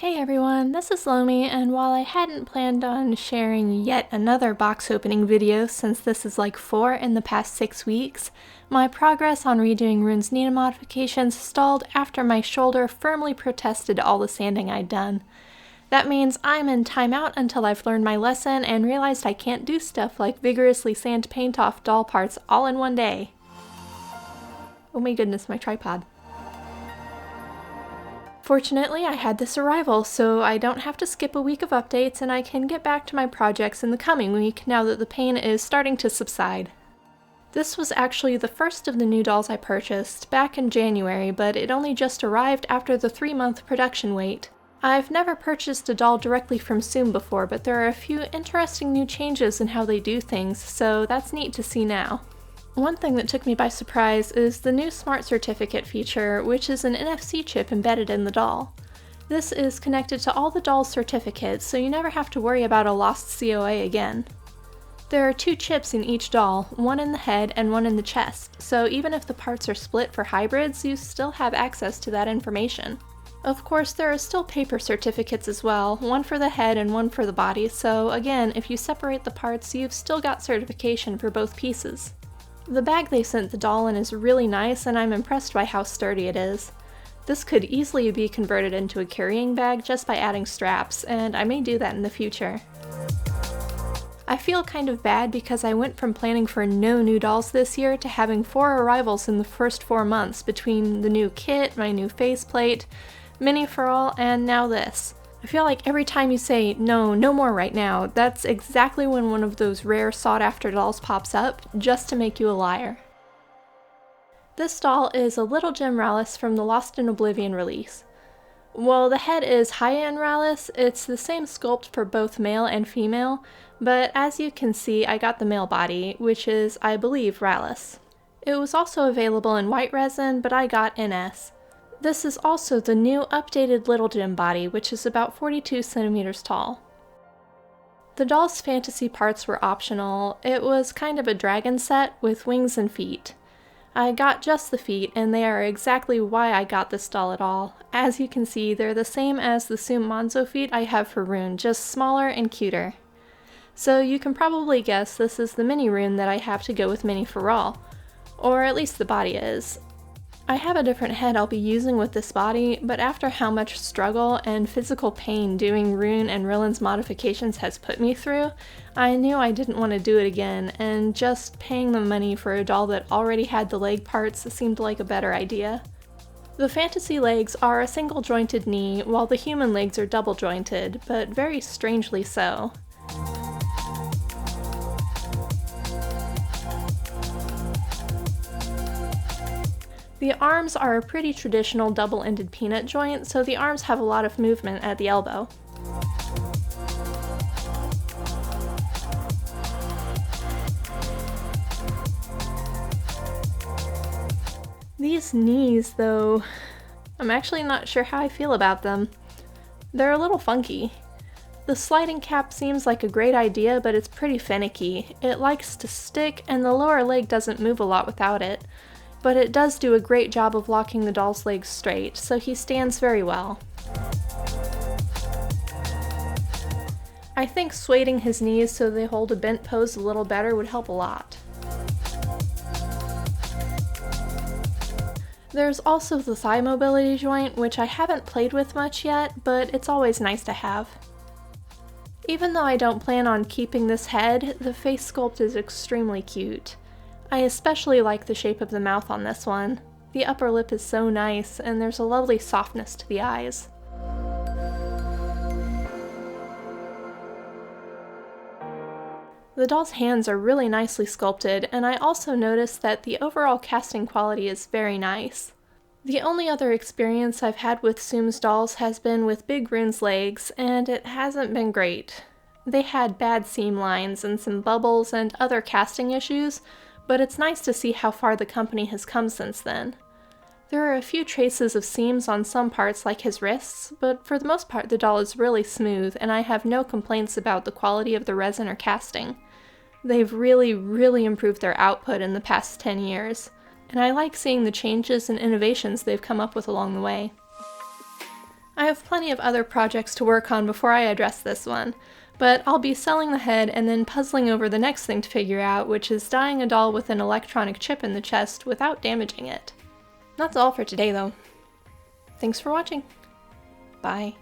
Hey everyone, this is Lomi, and while I hadn't planned on sharing yet another box opening video since this is like 4 in the past 6 weeks, my progress on redoing Rune's Nina modifications stalled after my shoulder firmly protested all the sanding I'd done. That means I'm in timeout until I've learned my lesson and realized I can't do stuff like vigorously sand paint off doll parts all in one day. Oh my goodness, my tripod. Fortunately, I had this arrival, so I don't have to skip a week of updates and I can get back to my projects in the coming week now that the pain is starting to subside. This was actually the first of the new dolls I purchased back in January, but it only just arrived after the 3-month production wait. I've never purchased a doll directly from Soom before, but there are a few interesting new changes in how they do things, so that's neat to see now. One thing that took me by surprise is the new Smart Certificate feature, which is an NFC chip embedded in the doll. This is connected to all the doll's certificates, so you never have to worry about a lost COA again. There are 2 chips in each doll, one in the head and one in the chest, so even if the parts are split for hybrids, you still have access to that information. Of course, there are still paper certificates as well, one for the head and one for the body, so again, if you separate the parts, you've still got certification for both pieces. The bag they sent the doll in is really nice, and I'm impressed by how sturdy it is. This could easily be converted into a carrying bag just by adding straps, and I may do that in the future. I feel kind of bad because I went from planning for no new dolls this year to having 4 arrivals in the first 4 months between the new kit, my new faceplate, mini for all, and now this. I feel like every time you say, no more right now, that's exactly when one of those rare sought-after dolls pops up, just to make you a liar. This doll is a little Hyeaaah Ralis from the Lost in Oblivion release. While the head is Hyeaaah Ralis, it's the same sculpt for both male and female, but as you can see, I got the male body, which is, I believe, Ralis. It was also available in white resin, but I got NS. This is also the new updated Little Gem body, which is about 42 centimeters tall. The doll's fantasy parts were optional. It was kind of a dragon set with wings and feet. I got just the feet, and they are exactly why I got this doll at all. As you can see, they're the same as the Soom Monzo feet I have for Rune, just smaller and cuter. So you can probably guess this is the mini Rune that I have to go with mini for all. Or at least the body is. I have a different head I'll be using with this body, but after how much struggle and physical pain doing Rune and Rillen's modifications has put me through, I knew I didn't want to do it again, and just paying the money for a doll that already had the leg parts seemed like a better idea. The fantasy legs are a single jointed knee, while the human legs are double jointed, but very strangely so. The arms are a pretty traditional double-ended peanut joint, so the arms have a lot of movement at the elbow. These knees, though, I'm actually not sure how I feel about them. They're a little funky. The sliding cap seems like a great idea, but it's pretty finicky. It likes to stick, and the lower leg doesn't move a lot without it. But it does do a great job of locking the doll's legs straight, so he stands very well. I think swaying his knees so they hold a bent pose a little better would help a lot. There's also the thigh mobility joint, which I haven't played with much yet, but it's always nice to have. Even though I don't plan on keeping this head, the face sculpt is extremely cute. I especially like the shape of the mouth on this one. The upper lip is so nice, and there's a lovely softness to the eyes. The doll's hands are really nicely sculpted, and I also noticed that the overall casting quality is very nice. The only other experience I've had with Soom's dolls has been with Big Rune's legs, and it hasn't been great. They had bad seam lines and some bubbles and other casting issues, but it's nice to see how far the company has come since then. There are a few traces of seams on some parts like his wrists, but for the most part the doll is really smooth, and I have no complaints about the quality of the resin or casting. They've really improved their output in the past 10 years, and I like seeing the changes and innovations they've come up with along the way. I have plenty of other projects to work on before I address this one, but I'll be selling the head and then puzzling over the next thing to figure out, which is dyeing a doll with an electronic chip in the chest without damaging it. That's all for today though. Thanks for watching. Bye.